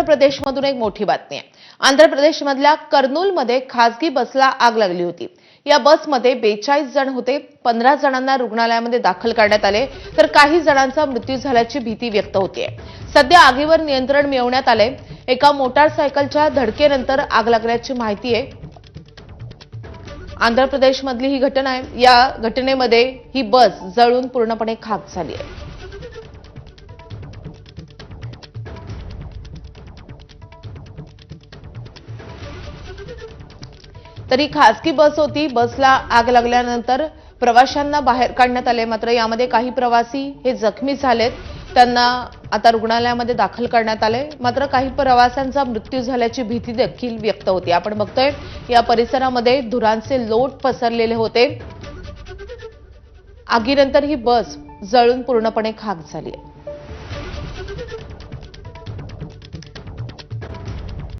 प्रदेशमधून एक मोठी बातमी आहे। आंध्र प्रदेशमधल्या कर्नूलमध्ये खासगी बसला आग लागली होती। या बसमध्ये 42 जण होते। 15 जणांना रुग्णालयामध्ये दाखल करण्यात आले, तर काही जणांचा मृत्यू झाल्याची भीती व्यक्त होते। सध्या आगीवर नियंत्रण मिळवण्यात आले। एका मोटारसायकलच्या धडकेनंतर आग लागल्याची माहिती आहे। आंध्र प्रदेशमधली ही घटना आहे। या घटनेमध्ये ही बस जळून पूर्णपणे खाक झाली आहे। तरी खासगी बस होती। बसला आग लागल्यानंतर प्रवाशांना बाहेर काढण्यात आले, मात्र यामध्ये काही प्रवासी हे जखमी झालेत। त्यांना आता रुग्णालयामध्ये दाखल करण्यात आले, मात्र काही प्रवाशांचा मृत्यू झाल्याची भीती देखील व्यक्त होती। आपण बघतोय या परिसरामध्ये धुरांचे लोट पसरलेले होते। आगीनंतर ही बस जळून पूर्णपणे खाक झाली आहे।